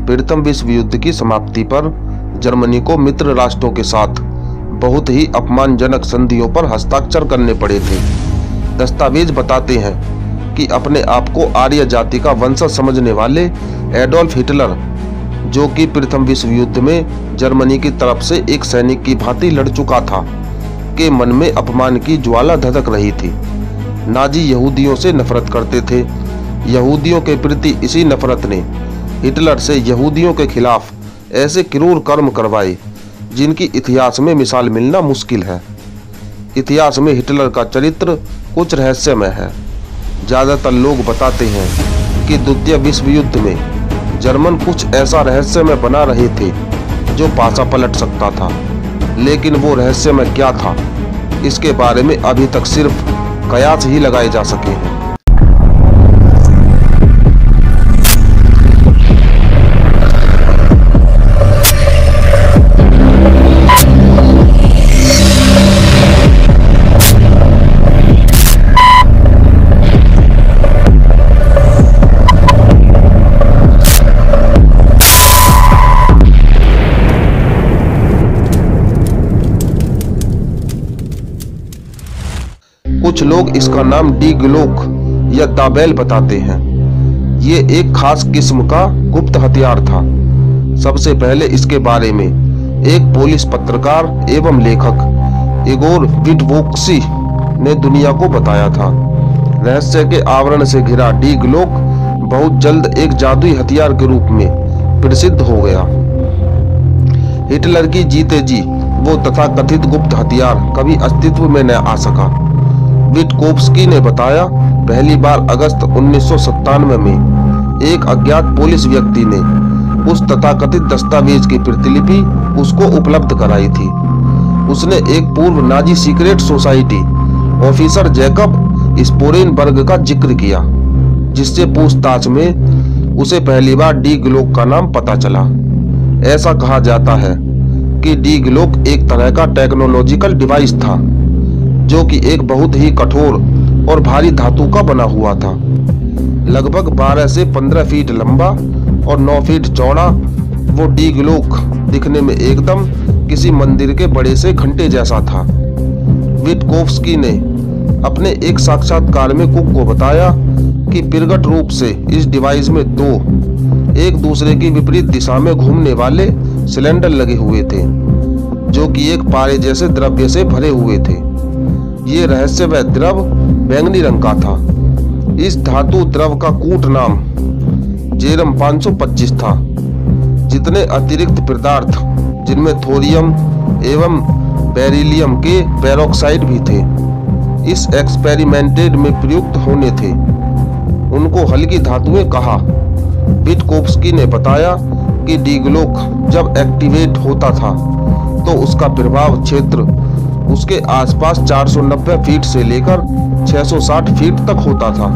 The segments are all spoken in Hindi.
प्रथम विश्व युद्ध की समाप्ति पर जर्मनी को मित्र राष्ट्रों के साथ बहुत ही अपमानजनक संधियों पर हस्ताक्षर करने पड़े थे। दस्तावेज बताते हैं कि अपने आप को आर्य जाति का वंशज समझने वाले एडोल्फ हिटलर, जो कि प्रथम विश्व युद्ध में जर्मनी की तरफ से एक सैनिक की भांति लड़ चुका था, के मन में अपमान की ज्वाला धधक रही थी। नाजी यहूदियों से नफरत करते थे। यहूदियों के प्रति इसी नफरत ने हिटलर से यहूदियों के खिलाफ ऐसे क्रूर कर्म करवाए जिनकी इतिहास में मिसाल मिलना मुश्किल है। इतिहास में हिटलर का चरित्र कुछ रहस्यमय है। ज़्यादातर लोग बताते हैं कि द्वितीय विश्व युद्ध में जर्मन कुछ ऐसा रहस्यमय बना रहे थे जो पासा पलट सकता था, लेकिन वो रहस्यमय क्या था, इसके बारे में अभी तक सिर्फ कयास ही लगाए जा सके हैं। कुछ लोग इसका नाम डी ग्लोक या दाबेल बताते हैं। ये एक खास किस्म का गुप्त हथियार था। सबसे पहले इसके बारे में एक पोलिश पत्रकार एवं लेखक इगोर विटवोक्सी ने दुनिया को बताया था। रहस्य के आवरण से घिरा डी ग्लोक बहुत जल्द एक जादुई हथियार के रूप में प्रसिद्ध हो गया। हिटलर की जीते जी वो तथाकथित गुप्त हथियार कभी अस्तित्व में न आ सका। विटकोव्स्की ने बताया, पहली बार अगस्त 1997 में एक अज्ञात पोलिश व्यक्ति ने उस तथाकथित दस्तावेज की प्रतिलिपि उसको उपलब्ध कराई थी। उसने एक पूर्व Nazi secret society officer Jacob Sporrenberg का जिक्र किया, जिससे पूछताछ में उसे पहली बार डी ग्लोक का नाम पता चला। ऐसा कहा जाता है कि डी ग्लोक एक तरह का टेक्नोलॉजिकल डिवाइस था जो कि एक बहुत ही कठोर और भारी धातु का बना हुआ था। लगभग 12 से 15 फीट लंबा और 9 फीट चौड़ा वो डी ग्लोक दिखने में एकदम किसी मंदिर के बड़े से घंटे जैसा था। विटकोव्स्की ने अपने एक साक्षात्कार में कुक को बताया कि प्रगट रूप से इस डिवाइस में दो एक दूसरे की विपरीत दिशा में घूमने वाले सिलेंडर लगे हुए थे, जो कि एक पारे जैसे द्रव्य से भरे हुए थे। ये रहस्यमय द्रव बैंगनी रंग का था। इस धातु द्रव का कूट नाम जेरम 525 था। जितने अतिरिक्त पदार्थ, जिनमें थोरियम एवं बेरिलियम के पेरोक्साइड भी थे, इस एक्सपेरिमेंटेड में प्रयुक्त होने थे, उनको हल्की धातुएं कहा। विटकोव्स्की ने बताया कि डी ग्लोक जब एक्टिवेट होता था तो उसका प्रभाव क्षेत्र उसके आसपास 490 फीट से लेकर 660 फीट तक होता था।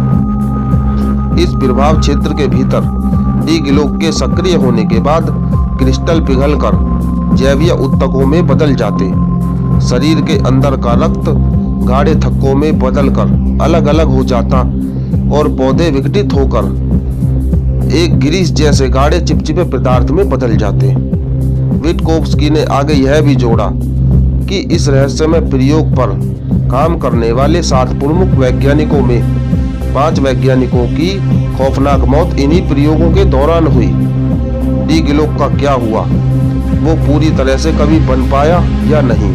इस प्रभाव क्षेत्र के भीतर डी ग्लोक के सक्रिय होने के बाद क्रिस्टल पिघलकर जैवीय ऊतकों में बदल जाते। शरीर के अंदर का रक्त गाढ़े थक्कों में बदलकर अलग अलग हो जाता और पौधे विघटित होकर एक ग्रीस जैसे गाढ़े चिपचिपे पदार्थ में बदल जाते। विटकोव्स्की ने आगे यह भी जोड़ा कि इस रहस्यमय प्रयोग पर काम करने वाले 7 प्रमुख वैज्ञानिकों में 5 वैज्ञानिकों की खौफनाक मौत इन्हीं प्रयोगों के दौरान हुई। डी ग्लोक का क्या हुआ, वो पूरी तरह से कभी बन पाया या नहीं,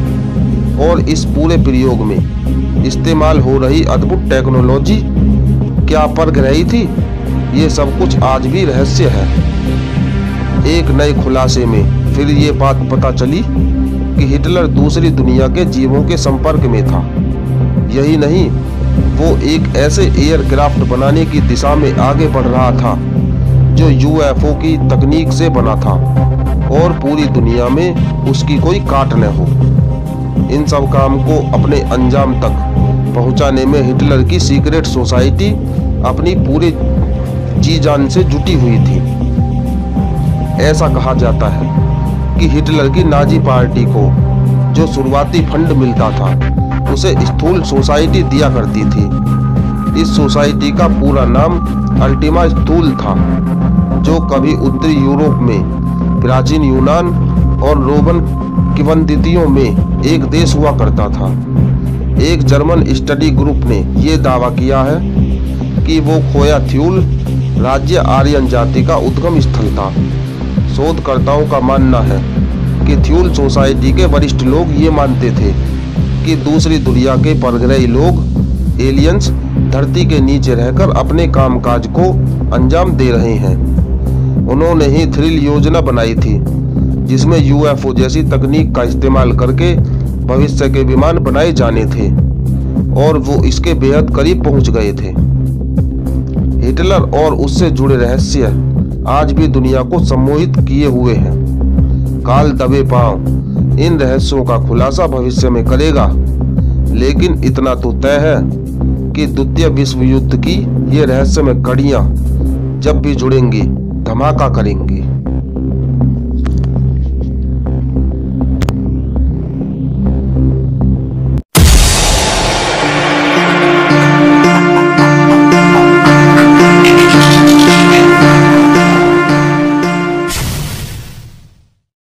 और इस पूरे प्रयोग में इस्तेमाल हो रही अद्भुत टेक्नोलॉजी क्या परख रही थी, ये सब कुछ आज भी रहस्य है। एक नए खुलासे में फिर ये बात पता चली कि हिटलर दूसरी दुनिया के जीवों के संपर्क में था। यही नहीं, वो एक ऐसे एयरक्राफ्ट बनाने की दिशा में आगे बढ़ रहा था जो यूएफओ की तकनीक से बना था और पूरी दुनिया में उसकी कोई काट न हो। इन सब काम को अपने अंजाम तक पहुंचाने में हिटलर की सीक्रेट सोसाइटी अपनी पूरी जी जान से जुटी हुई थी। ऐसा कहा जाता है कि हिटलर की नाजी पार्टी को जो शुरुआती फंड मिलता था उसे स्थूल सोसाइटी दिया करती थी। इस सोसाइटी का पूरा नाम अल्टीमा स्थूल था। जो कभी उत्तरी यूरोप में प्राचीन यूनान और रोमन किंवदंतियों में एक देश हुआ करता था। एक जर्मन स्टडी ग्रुप ने यह दावा किया है कि वो खोया थ्यूल राज्य आर्यन जाति का उद्गम स्थल था। शोधकर्ताओं का मानना है कि थ्यूल सोसाइटी के वरिष्ठ लोग ये मानते थे कि दूसरी दुनिया के परग्रही लोग एलियंस धरती के नीचे रहकर अपने कामकाज को अंजाम दे रहे हैं। उन्होंने ही थ्रिल योजना बनाई थी जिसमें यूएफओ जैसी तकनीक का इस्तेमाल करके भविष्य के विमान बनाए जाने थे और वो इसके बेहद करीब पहुंच गए थे। हिटलर और उससे जुड़े रहस्य आज भी दुनिया को सम्मोहित किए हुए हैं। काल दबे पांव इन रहस्यों का खुलासा भविष्य में करेगा, लेकिन इतना तो तय है कि द्वितीय विश्व युद्ध की ये रहस्यमय कड़ियां जब भी जुड़ेंगी धमाका करेंगी।